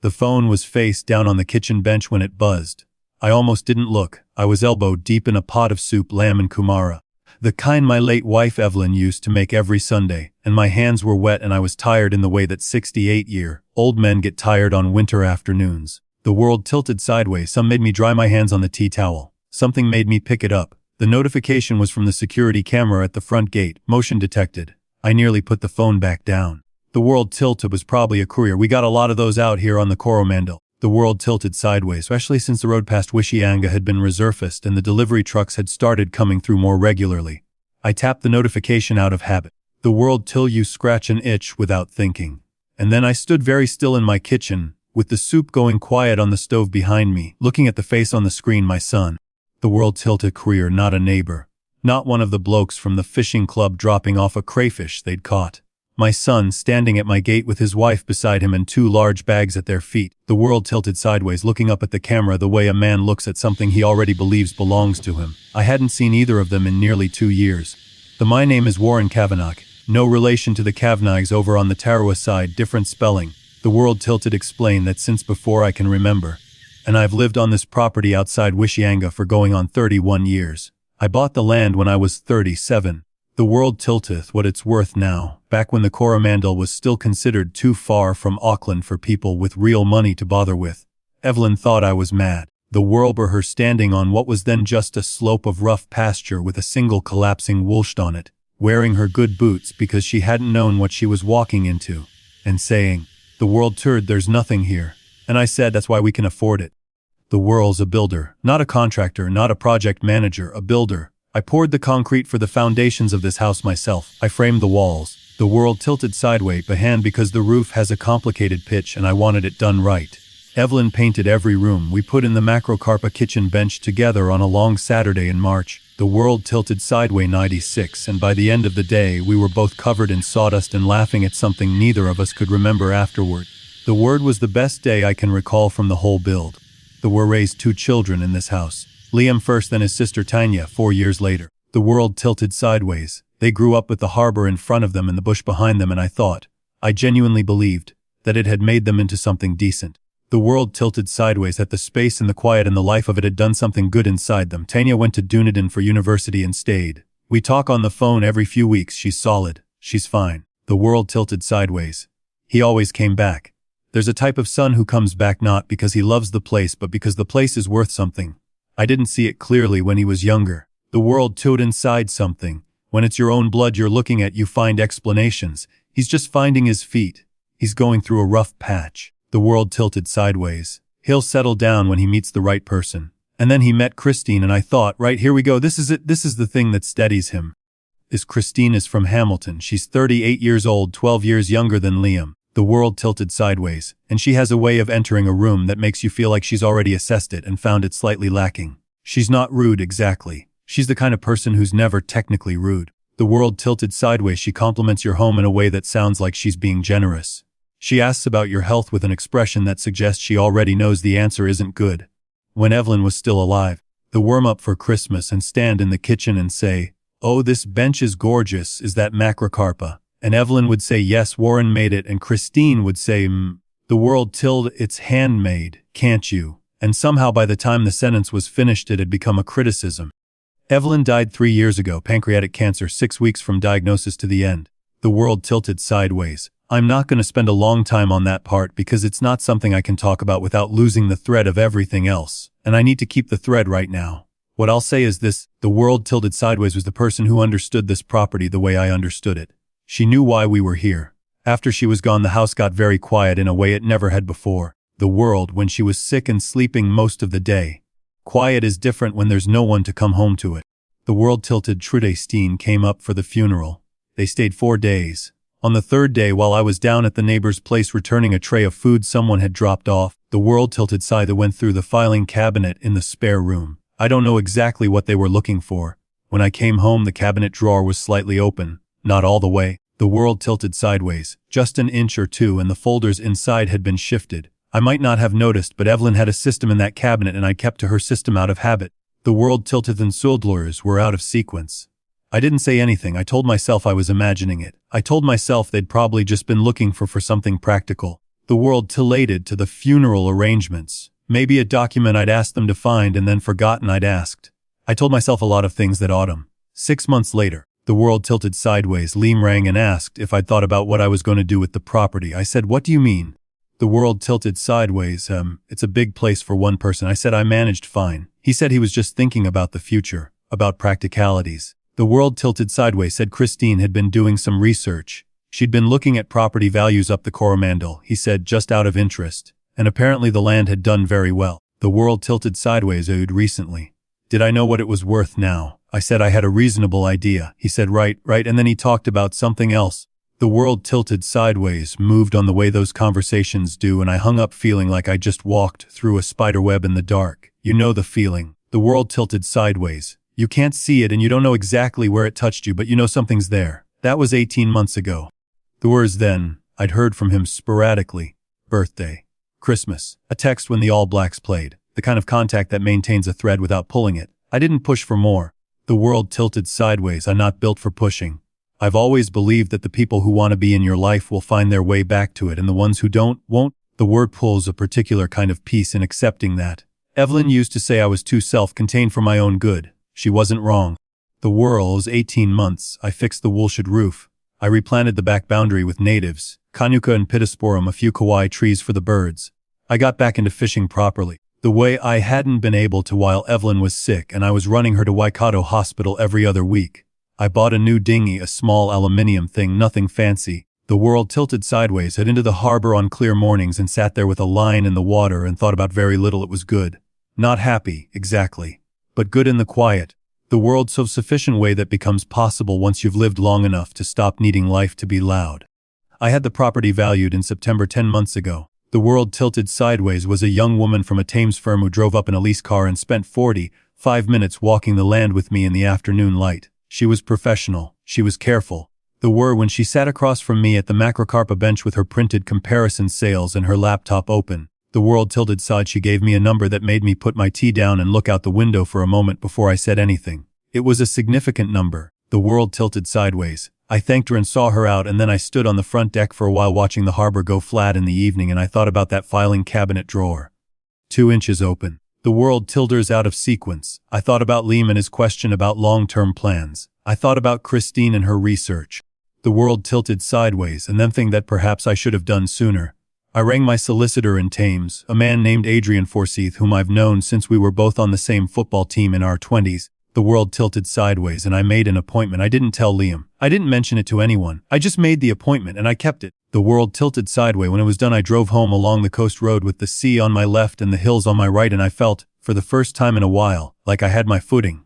The phone was face down on the kitchen bench when it buzzed. I almost didn't look. I was elbow deep in a pot of soup, lamb and kumara, the kind my late wife Evelyn used to make every Sunday, and my hands were wet and I was tired in the way that 68-year-old men get tired on winter afternoons. The world tilted sideways. Some made me dry my hands on the tea towel. Something made me pick it up. The notification was from the security camera at the front gate. Motion detected. I nearly put the phone back down. The world tilted was probably a courier. We got a lot of those out here on the Coromandel. The world tilted sideways, especially since the road past Wishianga had been resurfaced and the delivery trucks had started coming through more regularly. I tapped the notification out of habit. The world till you scratch an itch without thinking. And then I stood very still in my kitchen, with the soup going quiet on the stove behind me, looking at the face on the screen, my son. The world tilted courier, not a neighbor. Not one of the blokes from the fishing club dropping off a crayfish they'd caught. My son standing at my gate with his wife beside him and 2 large bags at their feet. The world tilted sideways, looking up at the camera the way a man looks at something he already believes belongs to him. I hadn't seen either of them in nearly 2 years. My name is Warren Kavanagh. No relation to the Kavanaghs over on the Tarawa side, different spelling. The world tilted explained that since before I can remember. And I've lived on this property outside Wishianga for going on 31 years. I bought the land when I was 37. The world tilteth what it's worth now, back when the Coromandel was still considered too far from Auckland for people with real money to bother with. Evelyn thought I was mad. The world were her standing on what was then just a slope of rough pasture with a single collapsing woolshed on it, wearing her good boots because she hadn't known what she was walking into, and saying, "The world turd, there's nothing here." And I said, "That's why we can afford it." The world's a builder, not a contractor, not a project manager, a builder. I poured the concrete for the foundations of this house myself. I framed the walls. The world tilted sideways behind because the roof has a complicated pitch and I wanted it done right. Evelyn painted every room. We put in the macrocarpa kitchen bench together on a long Saturday in March. The world tilted sideways 96, and by the end of the day we were both covered in sawdust and laughing at something neither of us could remember afterward. The word was the best day I can recall from the whole build. There were raised 2 children in this house. Liam first, then his sister Tanya 4 years later. The world tilted sideways. They grew up with the harbor in front of them and the bush behind them, and I genuinely believed, that it had made them into something decent. The world tilted sideways, that the space and the quiet and the life of it had done something good inside them. Tanya went to Dunedin for university and stayed. We talk on the phone every few weeks. She's solid. She's fine. The world tilted sideways. He always came back. There's a type of son who comes back not because he loves the place but because the place is worth something. I didn't see it clearly when he was younger. The world tilted inside something. When it's your own blood you're looking at, you find explanations. He's just finding his feet. He's going through a rough patch. The world tilted sideways. He'll settle down when he meets the right person. And then he met Christine and I thought, right, here we go, this is it, this is the thing that steadies him. Christine is from Hamilton. She's 38 years old, 12 years younger than Liam. The world tilted sideways, and she has a way of entering a room that makes you feel like she's already assessed it and found it slightly lacking. She's not rude exactly. She's the kind of person who's never technically rude. The world tilted sideways. She compliments your home in a way that sounds like she's being generous. She asks about your health with an expression that suggests she already knows the answer isn't good. When Evelyn was still alive, the warm up for Christmas and stand in the kitchen and say, "Oh, this bench is gorgeous, is that macrocarpa?" And Evelyn would say, "Yes, Warren made it," and Christine would say, The world tilted, "It's handmade, can't you?" And somehow by the time the sentence was finished it had become a criticism. Evelyn died 3 years ago, pancreatic cancer, 6 weeks from diagnosis to the end. The world tilted sideways. I'm not going to spend a long time on that part because it's not something I can talk about without losing the thread of everything else, and I need to keep the thread right now. What I'll say is this: the world tilted sideways was the person who understood this property the way I understood it. She knew why we were here. After she was gone, the house got very quiet in a way it never had before. The world, when she was sick and sleeping most of the day. Quiet is different when there's no one to come home to it. The world tilted Trude Steen came up for the funeral. They stayed 4 days. On the 3rd day, while I was down at the neighbor's place returning a tray of food someone had dropped off, the world tilted Scythe went through the filing cabinet in the spare room. I don't know exactly what they were looking for. When I came home, the cabinet drawer was slightly open. Not all the way. The world tilted sideways, just an inch or two, and the folders inside had been shifted. I might not have noticed, but Evelyn had a system in that cabinet and I kept to her system out of habit. The world tilted and soldlers were out of sequence. I didn't say anything. I told myself I was imagining it. I told myself they'd probably just been looking for something practical. The world tilted to the funeral arrangements. Maybe a document I'd asked them to find and then forgotten I'd asked. I told myself a lot of things that autumn. 6 months later, the world tilted sideways. Liam rang and asked if I'd thought about what I was going to do with the property. I said, "What do you mean?" The world tilted sideways. It's a big place for one person. I said I managed fine. He said he was just thinking about the future, about practicalities. The world tilted sideways. Said Christine had been doing some research. She'd been looking at property values up the Coromandel, he said, just out of interest. And apparently the land had done very well. The world tilted sideways. Recently. Did I know what it was worth now? I said I had a reasonable idea. He said, right, and then he talked about something else. The world tilted sideways, moved on the way those conversations do, and I hung up feeling like I just walked through a spiderweb in the dark. You know the feeling. The world tilted sideways. You can't see it and you don't know exactly where it touched you, but you know something's there. That was 18 months ago. The words then, I'd heard from him sporadically. Birthday. Christmas. A text when the All Blacks played. The kind of contact that maintains a thread without pulling it. I didn't push for more. The world tilted sideways. I'm not built for pushing. I've always believed that the people who want to be in your life will find their way back to it, and the ones who don't, won't. The word pulls a particular kind of peace in accepting that. Evelyn used to say I was too self-contained for my own good. She wasn't wrong. The whirls, 18 months, I fixed the woolshed roof. I replanted the back boundary with natives, Canuka and Pittosporum, a few kawaii trees for the birds. I got back into fishing properly, the way I hadn't been able to while Evelyn was sick and I was running her to Waikato Hospital every other week. I bought a new dinghy, a small aluminium thing, nothing fancy. The world tilted sideways, head into the harbor on clear mornings and sat there with a line in the water and thought about very little. It was good. Not happy, exactly. But good in the quiet. The world so sufficient way that becomes possible once you've lived long enough to stop needing life to be loud. I had the property valued in September 10 months ago. The world tilted sideways was a young woman from a Thames firm who drove up in a lease car and spent 45 minutes walking the land with me in the afternoon light. She was professional. She was careful. When she sat across from me at the macrocarpa bench with her printed comparison sales and her laptop open. The world tilted side. She gave me a number that made me put my tea down and look out the window for a moment before I said anything. It was a significant number. The world tilted sideways. I thanked her and saw her out, and then I stood on the front deck for a while watching the harbor go flat in the evening, and I thought about that filing cabinet drawer. 2 inches open. The world tilters out of sequence. I thought about Liam and his question about long-term plans. I thought about Christine and her research. The world tilted sideways, and then thing that perhaps I should have done sooner. I rang my solicitor in Thames, a man named Adrian Forsyth, whom I've known since we were both on the same football team in our 20s. The world tilted sideways and I made an appointment. I didn't tell Liam. I didn't mention it to anyone. I just made the appointment and I kept it. The world tilted sideways. When it was done, I drove home along the coast road with the sea on my left and the hills on my right, and I felt, for the first time in a while, like I had my footing.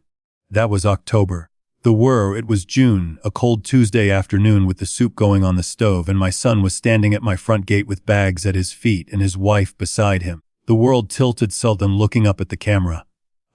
That was October. It was June, a cold Tuesday afternoon with the soup going on the stove, and my son was standing at my front gate with bags at his feet and his wife beside him. The world tilted sultan looking up at the camera.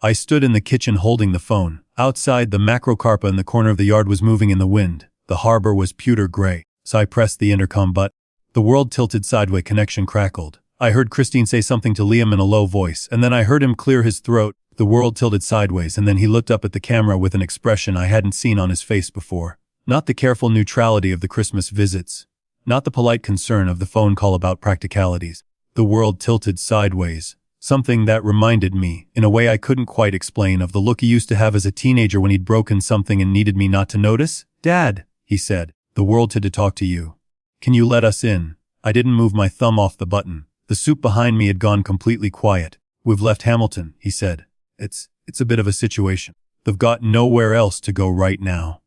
I stood in the kitchen holding the phone. Outside, the macrocarpa in the corner of the yard was moving in the wind. The harbor was pewter gray, so I pressed the intercom button. The world tilted sideways. Connection crackled. I heard Christine say something to Liam in a low voice, and then I heard him clear his throat. The world tilted sideways, and then he looked up at the camera with an expression I hadn't seen on his face before. Not the careful neutrality of the Christmas visits. Not the polite concern of the phone call about practicalities. The world tilted sideways. Something that reminded me, in a way I couldn't quite explain, of the look he used to have as a teenager when he'd broken something and needed me not to notice. "Dad," he said, "the world had to talk to you. Can you let us in?" I didn't move my thumb off the button. The soup behind me had gone completely quiet. "We've left Hamilton," he said. It's a bit of a situation. They've got nowhere else to go right now."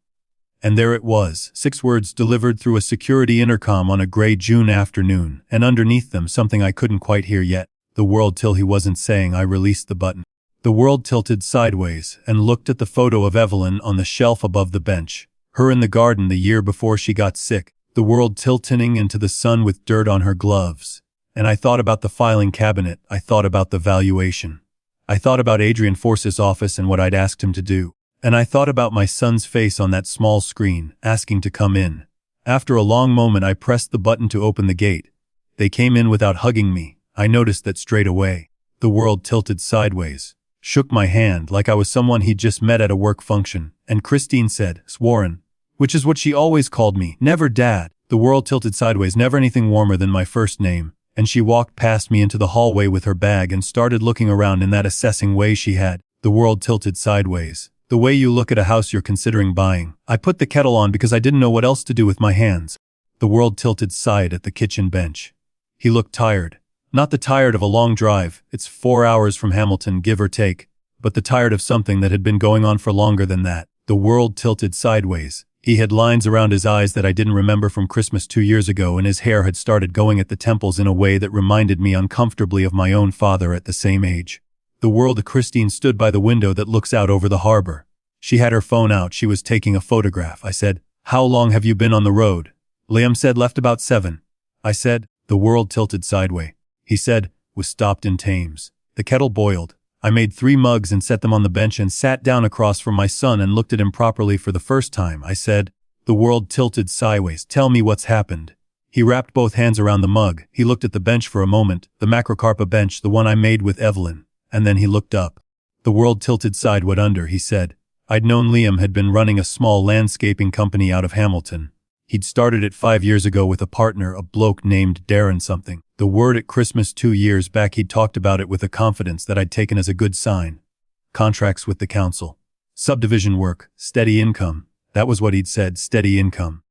And there it was, 6 words delivered through a security intercom on a gray June afternoon, and underneath them something I couldn't quite hear yet. The world till he wasn't saying. I released the button. The world tilted sideways and looked at the photo of Evelyn on the shelf above the bench. Her in the garden the year before she got sick. The world tilting into the sun with dirt on her gloves. And I thought about the filing cabinet. I thought about the valuation. I thought about Adrian Forsyth's office and what I'd asked him to do. And I thought about my son's face on that small screen, asking to come in. After a long moment, I pressed the button to open the gate. They came in without hugging me. I noticed that straight away. The world tilted sideways, shook my hand like I was someone he'd just met at a work function, and Christine said, "Swarren," which is what she always called me, never Dad. The world tilted sideways, never anything warmer than my first name, And she walked past me into the hallway with her bag and started looking around in that assessing way she had. The world tilted sideways. The way you look at a house you're considering buying. I put the kettle on because I didn't know what else to do with my hands. The world tilted sighed at the kitchen bench. He looked tired. Not the tired of a long drive, it's 4 hours from Hamilton, give or take, but the tired of something that had been going on for longer than that. The world tilted sideways. He had lines around his eyes that I didn't remember from Christmas 2 years ago, and his hair had started going at the temples in a way that reminded me uncomfortably of my own father at the same age. The world. Christine stood by the window that looks out over the harbor. She had her phone out. She was taking a photograph. I said, "How long have you been on the road?" Liam said, "Left about 7. I said. The world tilted sideways. He said, "Was stopped in Thames." The kettle boiled. I made 3 mugs and set them on the bench and sat down across from my son and looked at him properly for the first time. I said, "The world tilted sideways. Tell me what's happened." He wrapped both hands around the mug. He looked at the bench for a moment, the macrocarpa bench, the one I made with Evelyn, and then he looked up. The world tilted sideward under, he said. I'd known Liam had been running a small landscaping company out of Hamilton. He'd started it 5 years ago with a partner, a bloke named Darren something. The word at Christmas 2 years back he'd talked about it with a confidence that I'd taken as a good sign. Contracts with the council. Subdivision work, steady income. That was what he'd said, steady income.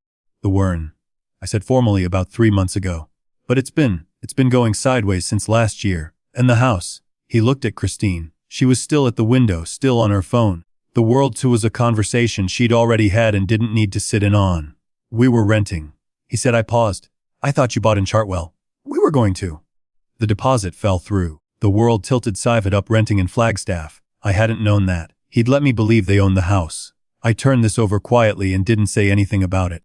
The Wern. I said formally about 3 months ago. But it's been going sideways since last year. And the house. He looked at Christine. She was still at the window, still on her phone. The world too was a conversation she'd already had and didn't need to sit in on. We were renting. He said. I paused. I thought you bought in Chartwell. We were going to. The deposit fell through. The world tilted Sivet up renting in Flagstaff. I hadn't known that. He'd let me believe they owned the house. I turned this over quietly and didn't say anything about it.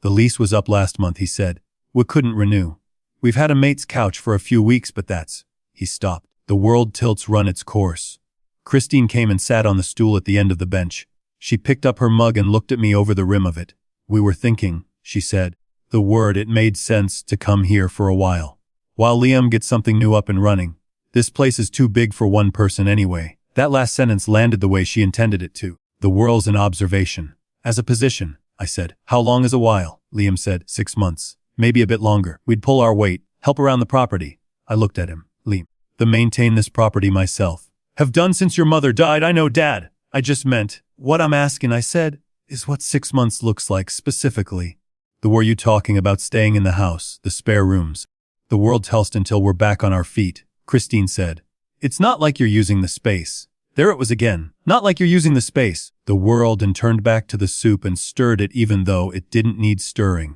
The lease was up last month, he said. We couldn't renew. We've had a mate's couch for a few weeks, but that's... He stopped. The world tilt's run its course. Christine came and sat on the stool at the end of the bench. She picked up her mug and looked at me over the rim of it. We were thinking, she said. The word, it made sense to come here for a while. While Liam gets something new up and running. This place is too big for one person anyway. That last sentence landed the way she intended it to. The world's an observation. As a position, I said. How long is a while? Liam said. 6 months. Maybe a bit longer. We'd pull our weight. Help around the property. I looked at him. Liam. To maintain this property myself. Have done since your mother died. I know, Dad. I just meant, what I'm asking, I said, is what 6 months looks like specifically. Were you talking about staying in the house, the spare rooms? The world tells until we're back on our feet, Christine said. It's not like you're using the space. There it was again. Not like you're using the space. The world and turned back to the soup and stirred it even though it didn't need stirring.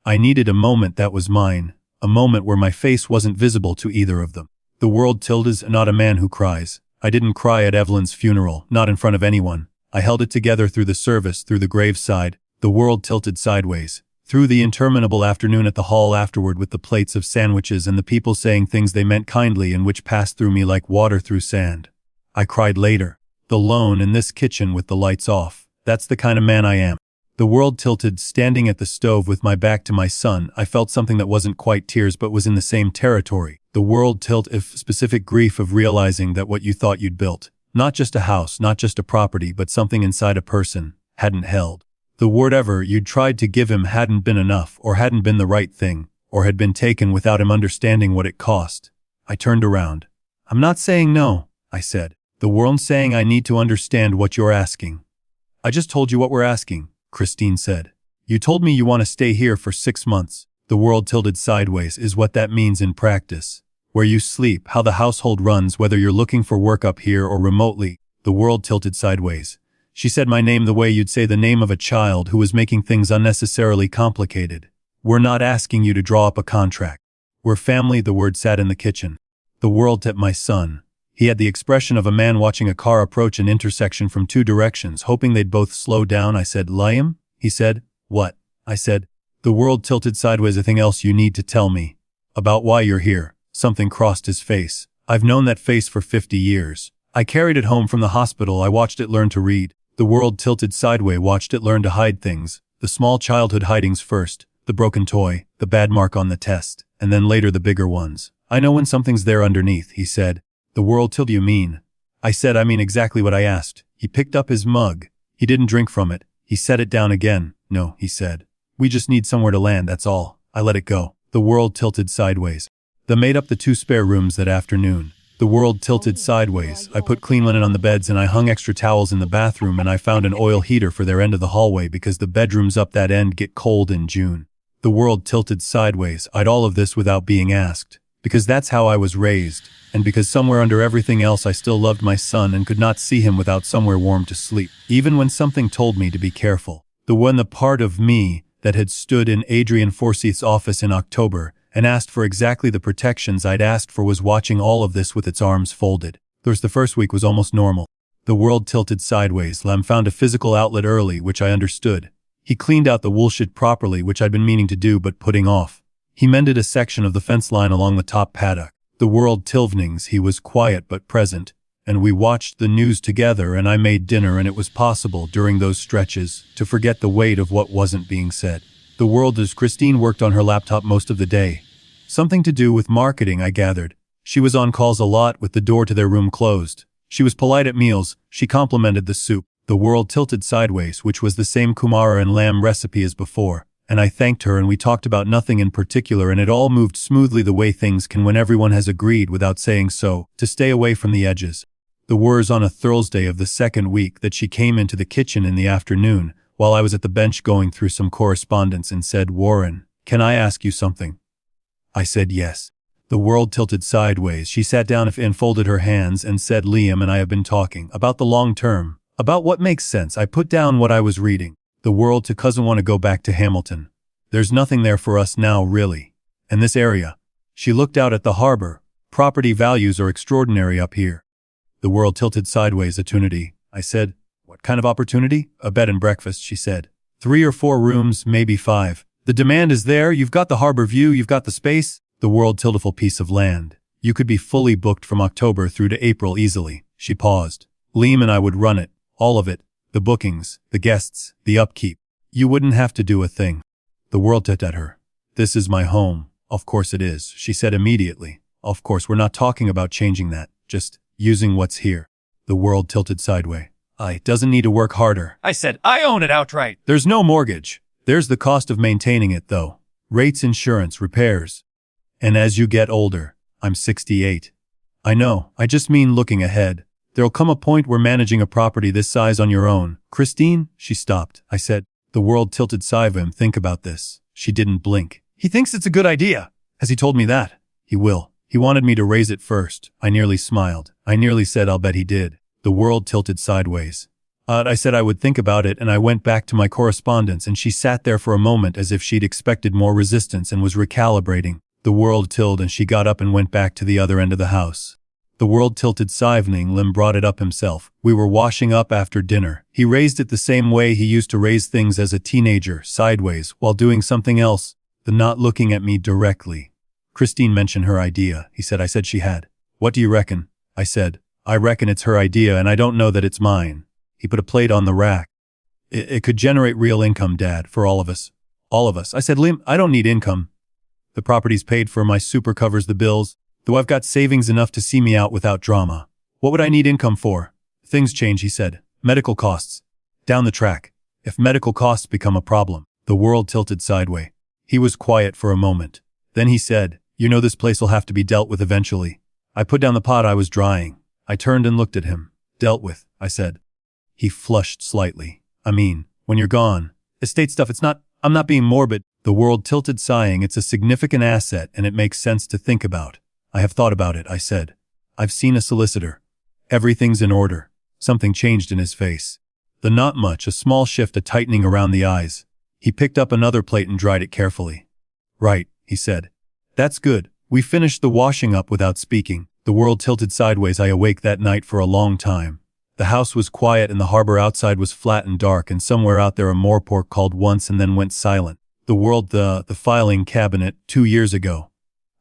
I needed a moment that was mine, a moment where my face wasn't visible to either of them. The world is not a man who cries. I didn't cry at Evelyn's funeral, not in front of anyone. I held it together through the service, through the graveside. The world tilted sideways. Through the interminable afternoon at the hall afterward with the plates of sandwiches and the people saying things they meant kindly and which passed through me like water through sand. I cried later. Alone in this kitchen with the lights off. That's the kind of man I am. The world tilted, standing at the stove with my back to my son. I felt something that wasn't quite tears but was in the same territory. The world tilt if specific grief of realizing that what you thought you'd built, not just a house, not just a property, but something inside a person, hadn't held. The whatever you'd tried to give him hadn't been enough, or hadn't been the right thing, or had been taken without him understanding what it cost. I turned around. I'm not saying no, I said. The world's saying I need to understand what you're asking. I just told you what we're asking, Christine said. You told me you want to stay here for 6 months. The world tilted sideways is what that means in practice. Where you sleep, how the household runs, whether you're looking for work up here or remotely. The world tilted sideways. She said my name the way you'd say the name of a child who was making things unnecessarily complicated. We're not asking you to draw up a contract. We're family. The word sat in the kitchen. The world tipped my son. He had the expression of a man watching a car approach an intersection from 2 directions, hoping they'd both slow down. I said, Liam? He said, what? I said, the world tilted sideways. Anything else you need to tell me? About why you're here? Something crossed his face. I've known that face for 50 years. I carried it home from the hospital. I watched it learn to read. The world tilted sideways, watched it learn to hide things. The small childhood hidings first, the broken toy, the bad mark on the test, and then later the bigger ones. I know when something's there underneath, he said. The world tilt you mean? I said I mean exactly what I asked. He picked up his mug. He didn't drink from it. He set it down again. No, he said. We just need somewhere to land, that's all. I let it go. The world tilted sideways. that made up the 2 spare rooms that afternoon. The world tilted sideways. I put clean linen on the beds and I hung extra towels in the bathroom, and I found an oil heater for their end of the hallway because the bedrooms up that end get cold in June. The world tilted sideways. I'd all of this without being asked, because that's how I was raised, and because somewhere under everything else I still loved my son and could not see him without somewhere warm to sleep, even when something told me to be careful. The part of me that had stood in Adrian Forsyth's office in October and asked for exactly the protections I'd asked for was watching all of this with its arms folded. The first week was almost normal. The world tilted sideways. Lem found a physical outlet early, which I understood. He cleaned out the woolshed properly, which I'd been meaning to do but putting off. He mended a section of the fence line along the top paddock. The world tilvnings. He was quiet but present, and we watched the news together, and I made dinner, and it was possible during those stretches to forget the weight of what wasn't being said. The world as Christine worked on her laptop most of the day. Something to do with marketing, I gathered. She was on calls a lot with the door to their room closed. She was polite at meals. She complimented the soup. The world tilted sideways, which was the same kumara and lamb recipe as before, and I thanked her, and we talked about nothing in particular, and it all moved smoothly the way things can when everyone has agreed without saying so, to stay away from the edges. The was on a Thursday of the second week that she came into the kitchen in the afternoon, while I was at the bench going through some correspondence, and said, "Warren, can I ask you something?" I said yes. The world tilted sideways. She sat down and folded her hands and said, "Liam and I have been talking about the long term, about what makes sense." I put down what I was reading. The world to cousin want to go back to Hamilton. There's nothing there for us now, really. And this area. She looked out at the harbor. Property values are extraordinary up here. The world tilted sideways. Opportunity. I said, "What kind of opportunity?" "A bed and breakfast," she said. 3 or 4 rooms, maybe 5. The demand is there. You've got the harbor view. You've got the space. The world tiltiful piece of land. You could be fully booked from October through to April easily. She paused. Liam and I would run it. All of it. The bookings, the guests, the upkeep. You wouldn't have to do a thing. The world tipped at her. "This is my home." "Of course it is," she said immediately. "Of course, we're not talking about changing that, just using what's here." The world tilted sideways. "I doesn't need to work harder." I said, "I own it outright." "There's no mortgage. There's the cost of maintaining it, though. Rates, insurance, repairs. And as you get older," I'm 68. "I know, I just mean looking ahead. There'll come a point where managing a property this size on your own." "Christine," she stopped. I said, the world tilted sideways. "Think about this." She didn't blink. "He thinks it's a good idea." "Has he told me that?" "He will. He wanted me to raise it first." I nearly smiled. I nearly said, "I'll bet he did." The world tilted sideways. I said I would think about it, and I went back to my correspondence, and she sat there for a moment as if she'd expected more resistance and was recalibrating. The world tilted, and she got up and went back to the other end of the house. The world tilted sideways. Lim brought it up himself. We were washing up after dinner. He raised it the same way he used to raise things as a teenager, sideways, while doing something else, the not looking at me directly. "Christine mentioned her idea," he said. I said she had. "What do you reckon?" I said, "I reckon it's her idea, and I don't know that it's mine." He put a plate on the rack. It could generate real income, Dad, for all of us." "All of us." I said, "Liam, I don't need income. The property's paid for, my super covers the bills, though I've got savings enough to see me out without drama. What would I need income for?" "Things change," he said. "Medical costs. Down the track. If medical costs become a problem." The world tilted sideways. He was quiet for a moment. Then he said, "You know this place will have to be dealt with eventually." I put down the pot I was drying. I turned and looked at him. "Dealt with," I said. He flushed slightly. "I mean, when you're gone. Estate stuff, I'm not being morbid." The world tilted, sighing. "It's a significant asset, and it makes sense to think about." "I have thought about it," I said. "I've seen a solicitor. Everything's in order." Something changed in his face. Not much, a small shift, a tightening around the eyes. He picked up another plate and dried it carefully. "Right," he said. "That's good." We finished the washing up without speaking. The world tilted sideways. I awake that night for a long time. The house was quiet and the harbor outside was flat and dark, and somewhere out there a moorpork called once and then went silent. The filing cabinet, 2 years ago.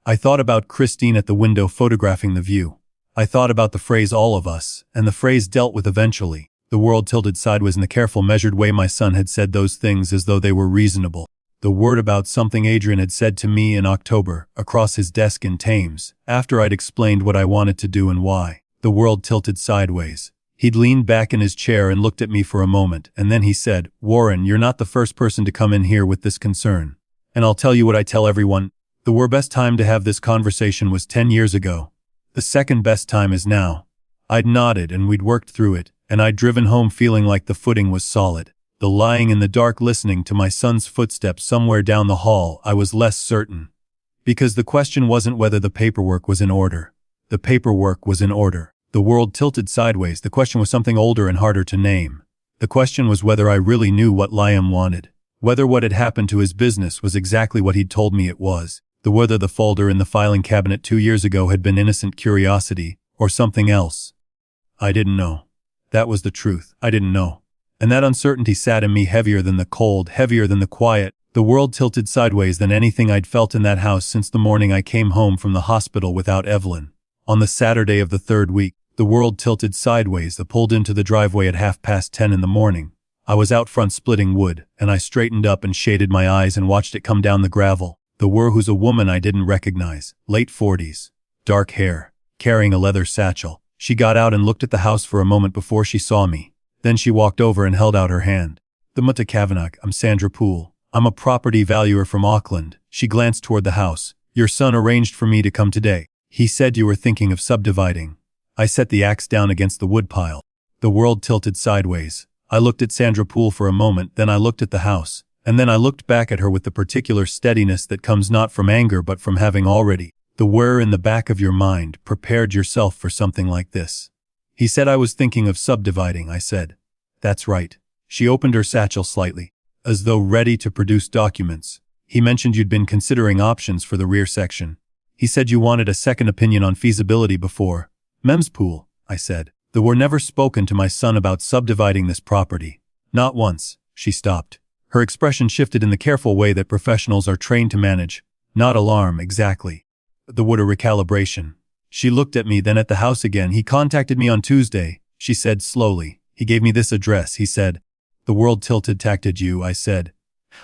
I thought about Christine at the window photographing the view. I thought about the phrase "all of us," and the phrase "dealt with eventually." The world tilted sideways in the careful, measured way my son had said those things as though they were reasonable. The word about something Adrian had said to me in October, across his desk in Thames, after I'd explained what I wanted to do and why. The world tilted sideways. He'd leaned back in his chair and looked at me for a moment, and then he said, "Warren, you're not the first person to come in here with this concern. And I'll tell you what I tell everyone." The best time to have this conversation was 10 years ago. The second best time is now. I'd nodded and we'd worked through it, and I'd driven home feeling like the footing was solid. The lying in the dark listening to my son's footsteps somewhere down the hall, I was less certain. Because the question wasn't whether the paperwork was in order. The paperwork was in order. The world tilted sideways. The question was something older and harder to name. The question was whether I really knew what Liam wanted. Whether what had happened to his business was exactly what he'd told me it was. Whether the folder in the filing cabinet 2 years ago had been innocent curiosity, or something else. I didn't know. That was the truth. I didn't know. And that uncertainty sat in me heavier than the cold, heavier than the quiet. The world tilted sideways than anything I'd felt in that house since the morning I came home from the hospital without Evelyn. On the Saturday of the third week, the world tilted sideways. I pulled into the driveway at 10:30 in the morning. I was out front splitting wood, and I straightened up and shaded my eyes and watched it come down the gravel. Who's a woman I didn't recognize, late 40s, dark hair, carrying a leather satchel. She got out and looked at the house for a moment before she saw me. Then she walked over and held out her hand. The Mutta Kavanagh, I'm Sandra Poole. I'm a property valuer from Auckland. She glanced toward the house. Your son arranged for me to come today. He said you were thinking of subdividing. I set the axe down against the woodpile. The world tilted sideways. I looked at Sandra Poole for a moment, then I looked at the house. And then I looked back at her with the particular steadiness that comes not from anger but from having already, the whir in the back of your mind, prepared yourself for something like this. He said I was thinking of subdividing, I said. That's right. She opened her satchel slightly, as though ready to produce documents. He mentioned you'd been considering options for the rear section. He said you wanted a second opinion on feasibility before. Mem's Poole, I said. There were never spoken to my son about subdividing this property. Not once. She stopped. Her expression shifted in the careful way that professionals are trained to manage. Not alarm, exactly. The wood a recalibration. She looked at me, then at the house again. He contacted me on Tuesday, she said slowly. He gave me this address, he said. The world tilted tacted you, I said.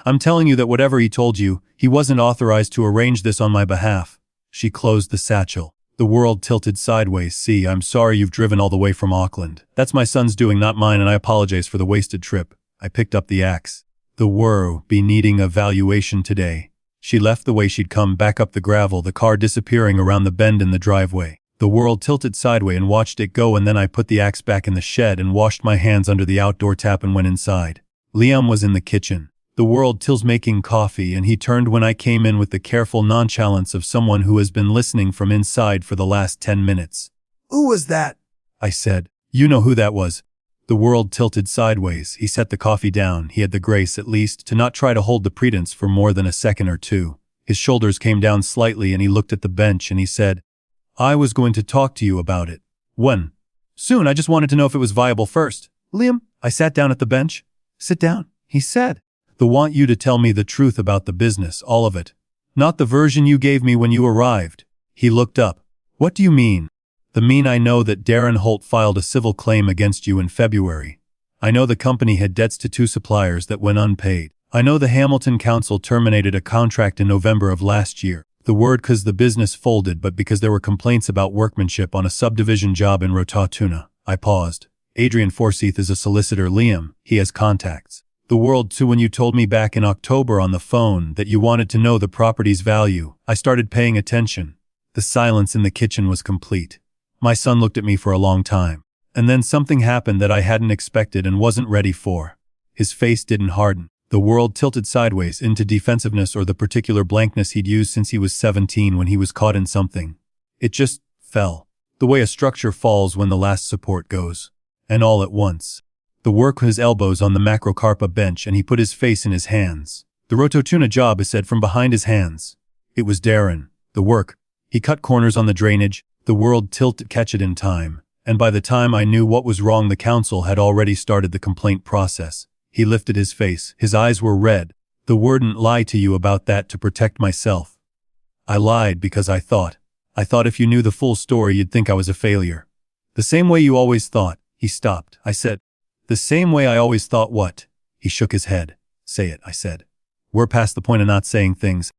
I'm telling you that whatever he told you, he wasn't authorized to arrange this on my behalf. She closed the satchel. The world tilted sideways. See, I'm sorry you've driven all the way from Auckland. That's my son's doing, not mine, and I apologize for the wasted trip. I picked up the axe. The whir be needing a valuation today. She left the way she'd come, back up the gravel, the car disappearing around the bend in the driveway. The world tilted sideways and watched it go, and then I put the axe back in the shed and washed my hands under the outdoor tap and went inside. Liam was in the kitchen. The world tills making coffee, and he turned when I came in with the careful nonchalance of someone who has been listening from inside for the last 10 minutes. Who was that? I said. You know who that was. The world tilted sideways. He set the coffee down. He had the grace, at least, to not try to hold the pretense for more than a second or two. His shoulders came down slightly and he looked at the bench and he said, I was going to talk to you about it. When? Soon. I just wanted to know if it was viable first. Liam, I sat down at the bench. Sit down, he said. I want you to tell me the truth about the business, all of it. Not the version you gave me when you arrived. He looked up. What do you mean? I know that Darren Holt filed a civil claim against you in February. I know the company had debts to 2 suppliers that went unpaid. I know the Hamilton Council terminated a contract in November of last year. The word 'cause the business folded, but because there were complaints about workmanship on a subdivision job in Rotatuna. I paused. Adrian Forsyth is a solicitor. Liam, he has contacts. The world too. When you told me back in October on the phone that you wanted to know the property's value, I started paying attention. The silence in the kitchen was complete. My son looked at me for a long time. And then something happened that I hadn't expected and wasn't ready for. His face didn't harden. The world tilted sideways into defensiveness or the particular blankness he'd used since he was 17 when he was caught in something. It just fell. The way a structure falls when the last support goes. And all at once. The work his elbows on the macrocarpa bench and he put his face in his hands. The Rototuna job, is said from behind his hands. It was Darren. The work. He cut corners on the drainage. The world tilted catch it in time. And by the time I knew what was wrong, the council had already started the complaint process. He lifted his face. His eyes were red. The wouldn't lie to you about that to protect myself. I lied because I thought if you knew the full story you'd think I was a failure. The same way you always thought. He stopped. I said, the same way I always thought what? He shook his head. Say it, I said. We're past the point of not saying things.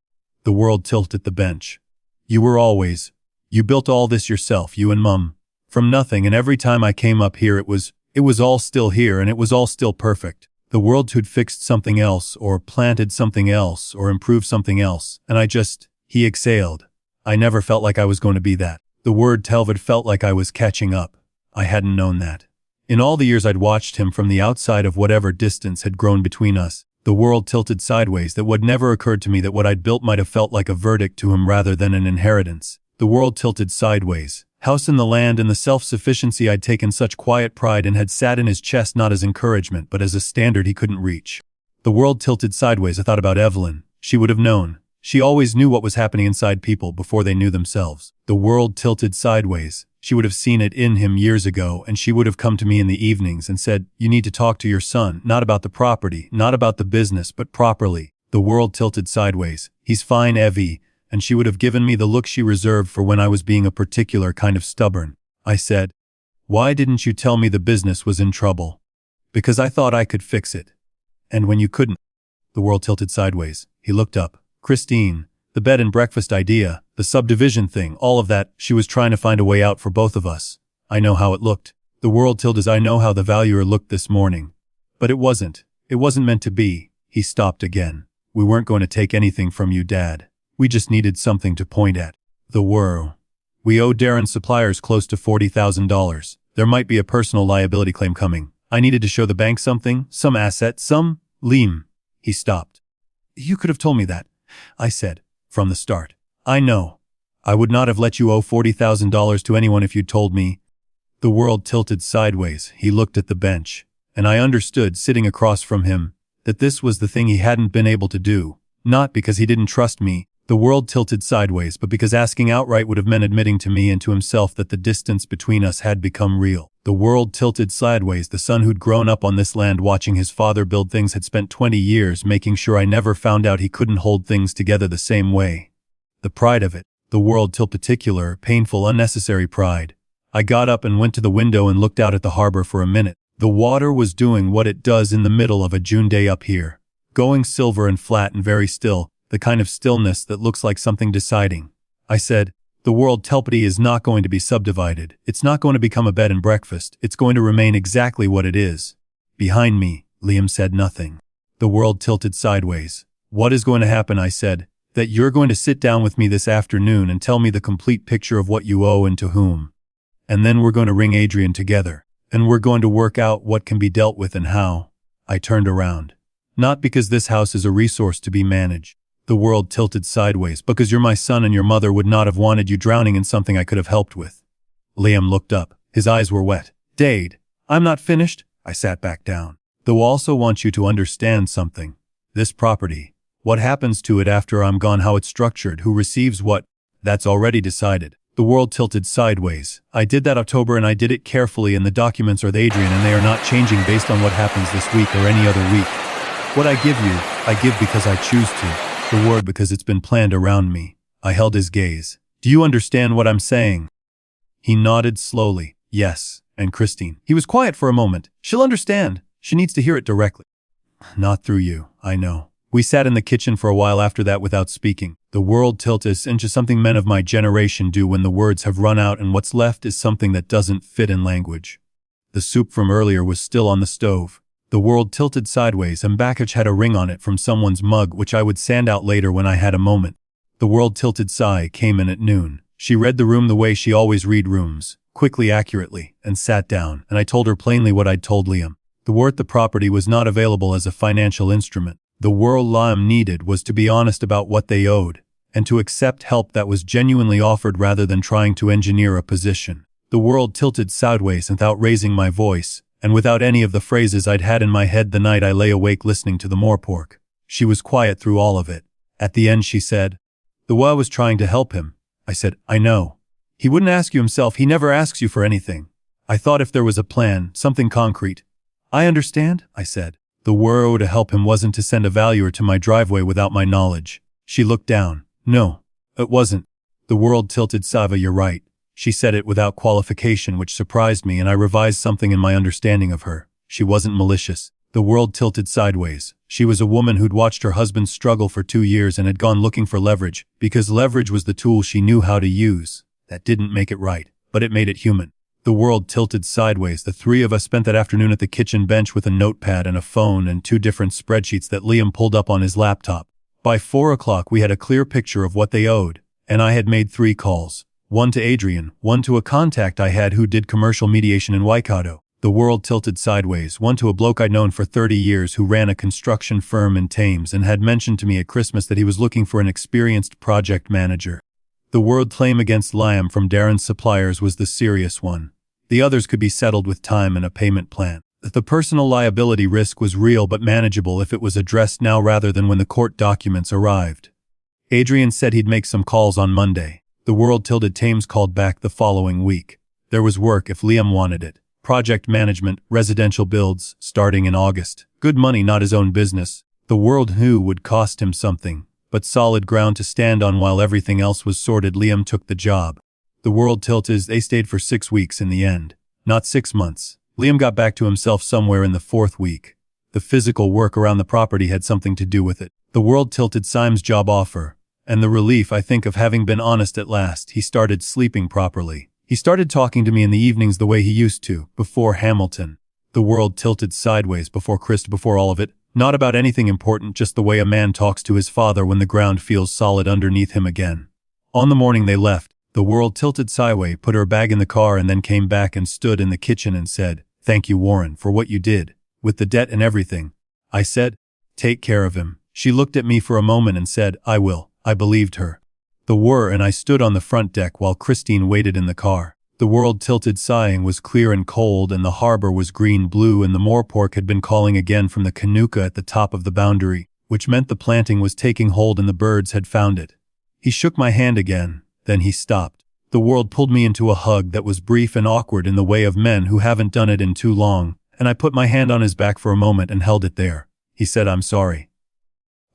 The world tilted the bench. You built all this yourself, you and Mum. From nothing, and every time I came up here it was all still here and it was all still perfect. The world who'd fixed something else or planted something else or improved something else, and He exhaled. I never felt like I was going to be that. The word Telvid felt like I was catching up. I hadn't known that. In all the years I'd watched him from the outside of whatever distance had grown between us, the world tilted sideways that would never occurred to me that what I'd built might have felt like a verdict to him rather than an inheritance. The world tilted sideways. House in the land and the self-sufficiency I'd taken such quiet pride in had sat in his chest not as encouragement but as a standard he couldn't reach. The world tilted sideways. I thought about Evelyn. She would have known. She always knew what was happening inside people before they knew themselves. The world tilted sideways. She would have seen it in him years ago, and she would have come to me in the evenings and said, "You need to talk to your son, not about the property, not about the business, but properly." The world tilted sideways. "He's fine, Evie," and she would have given me the look she reserved for when I was being a particular kind of stubborn. I said, "Why didn't you tell me the business was in trouble?" "Because I thought I could fix it." "And when you couldn't?" The world tilted sideways. He looked up. "Christine, the bed and breakfast idea, the subdivision thing, all of that, she was trying to find a way out for both of us. I know how it looked." The world tilted. "I know how the valuer looked this morning. But it wasn't. It wasn't meant to be." He stopped again. "We weren't going to take anything from you, Dad. We just needed something to point at." The world. "We owe Darren's suppliers close to $40,000. There might be a personal liability claim coming. I needed to show the bank something, some asset, some lien." He stopped. "You could have told me that," I said, "from the start." "I know. I would not have let you owe $40,000 to anyone if you'd told me." The world tilted sideways. He looked at the bench, and I understood, sitting across from him, that this was the thing he hadn't been able to do. Not because he didn't trust me, the world tilted sideways, but because asking outright would have meant admitting to me and to himself that the distance between us had become real. The world tilted sideways. The son who'd grown up on this land watching his father build things had spent 20 years making sure I never found out he couldn't hold things together the same way. The pride of it. The world tilt particular, painful, unnecessary pride. I got up and went to the window and looked out at the harbor for a minute. The water was doing what it does in the middle of a June day up here. Going silver and flat and very still, the kind of stillness that looks like something deciding. I said, "The world telepathy is not going to be subdivided. It's not going to become a bed and breakfast. It's going to remain exactly what it is." Behind me, Liam said nothing. The world tilted sideways. "What is going to happen?" I said. "That you're going to sit down with me this afternoon and tell me the complete picture of what you owe and to whom. And then we're going to ring Adrian together. And we're going to work out what can be dealt with and how." I turned around. "Not because this house is a resource to be managed." The world tilted sideways. "Because you're my son and your mother would not have wanted you drowning in something I could have helped with." Liam looked up. His eyes were wet. "Dade, I'm not finished." I sat back down. "Though also want you to understand something. This property, what happens to it after I'm gone, how it's structured, who receives what, that's already decided." The world tilted sideways. "I did that October and I did it carefully, and the documents are with Adrian and they are not changing based on what happens this week or any other week. What I give you, I give because I choose to. The word because it's been planned around me." I held his gaze. "Do you understand what I'm saying?" He nodded slowly. "Yes, and Christine." He was quiet for a moment. "She'll understand. She needs to hear it directly." "Not through you, I know." We sat in the kitchen for a while after that without speaking. The world tilts into something men of my generation do when the words have run out and what's left is something that doesn't fit in language. The soup from earlier was still on the stove. The world tilted sideways and Bakich had a ring on it from someone's mug which I would sand out later when I had a moment. The world tilted sigh came in at noon. She read the room the way she always read rooms, quickly, accurately, and sat down, and I told her plainly what I'd told Liam. The worth the property was not available as a financial instrument. The world Liam needed was to be honest about what they owed, and to accept help that was genuinely offered rather than trying to engineer a position. The world tilted sideways without raising my voice, and without any of the phrases I'd had in my head the night I lay awake listening to the moorpork. She was quiet through all of it. At the end she said, "The way I was trying to help him." I said, "I know. He wouldn't ask you himself. He never asks you for anything. I thought if there was a plan, something concrete." "I understand," I said. The way to help him wasn't to send a valuer to my driveway without my knowledge. She looked down. "No, it wasn't." The world tilted. "Sava, you're right." She said it without qualification, which surprised me, and I revised something in my understanding of her. She wasn't malicious. The world tilted sideways. She was a woman who'd watched her husband struggle for 2 years and had gone looking for leverage, because leverage was the tool she knew how to use. That didn't make it right, but it made it human. The world tilted sideways. The three of us spent that afternoon at the kitchen bench with a notepad and a phone and 2 different spreadsheets that Liam pulled up on his laptop. By 4 o'clock we had a clear picture of what they owed, and I had made 3 calls. One to Adrian, one to a contact I had who did commercial mediation in Waikato. The world tilted sideways, one to a bloke I'd known for 30 years who ran a construction firm in Thames and had mentioned to me at Christmas that he was looking for an experienced project manager. The word claim against Liam from Darren's suppliers was the serious one. The others could be settled with time and a payment plan. The personal liability risk was real but manageable if it was addressed now rather than when the court documents arrived. Adrian said he'd make some calls on Monday. The world tilted Thames called back the following week. There was work if Liam wanted it. Project management, residential builds, starting in August. Good money, not his own business. The world knew would cost him something, but solid ground to stand on while everything else was sorted. Liam took the job. The world tilted, they stayed for 6 weeks in the end. Not 6 months. Liam got back to himself somewhere in the 4th week. The physical work around the property had something to do with it. The world tilted Sime's job offer, and the relief I think of having been honest at last. He started sleeping properly. He started talking to me in the evenings the way he used to, before Hamilton. The world tilted sideways before Christ, before all of it. Not about anything important, just the way a man talks to his father when the ground feels solid underneath him again. On the morning they left, the world tilted sideways, put her bag in the car and then came back and stood in the kitchen and said, "Thank you, Warren, for what you did. With the debt and everything." I said, "Take care of him." She looked at me for a moment and said, "I will." I believed her. The War and I stood on the front deck while Christine waited in the car. The world tilted sighing was clear and cold and the harbor was green-blue and the moorpork had been calling again from the Kanuka at the top of the boundary, which meant the planting was taking hold and the birds had found it. He shook my hand again, then he stopped. The world pulled me into a hug that was brief and awkward in the way of men who haven't done it in too long, and I put my hand on his back for a moment and held it there. He said, "I'm sorry."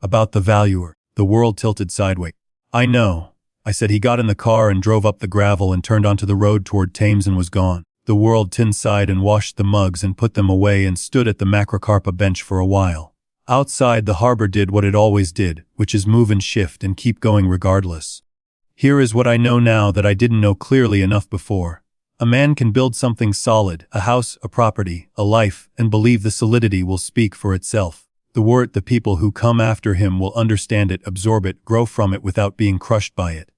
About the valuer. The world tilted sideways. "I know," I said. He got in the car and drove up the gravel and turned onto the road toward Thames and was gone. The world tin sighed and washed the mugs and put them away and stood at the macrocarpa bench for a while. Outside, the harbor did what it always did, which is move and shift and keep going regardless. Here is what I know now that I didn't know clearly enough before. A man can build something solid, a house, a property, a life, and believe the solidity will speak for itself. The people who come after him will understand it, absorb it, grow from it without being crushed by it.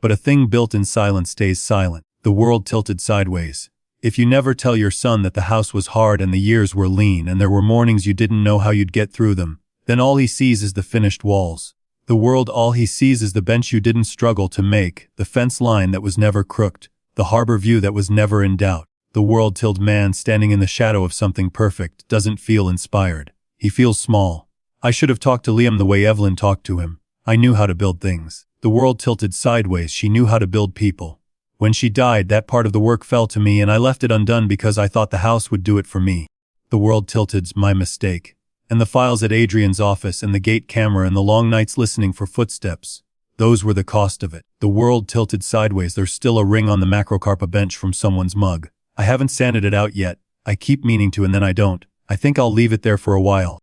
But a thing built in silence stays silent. The world tilted sideways. If you never tell your son that the house was hard and the years were lean and there were mornings you didn't know how you'd get through them, then all he sees is the finished walls. The world, all he sees is the bench you didn't struggle to make, the fence line that was never crooked, the harbor view that was never in doubt. The world tilted man standing in the shadow of something perfect doesn't feel inspired. He feels small. I should have talked to Liam the way Evelyn talked to him. I knew how to build things. The world tilted sideways. She knew how to build people. When she died, that part of the work fell to me and I left it undone because I thought the house would do it for me. The world tilted's my mistake. And the files at Adrian's office and the gate camera and the long nights listening for footsteps. Those were the cost of it. The world tilted sideways. There's still a ring on the macrocarpa bench from someone's mug. I haven't sanded it out yet. I keep meaning to and then I don't. I think I'll leave it there for a while.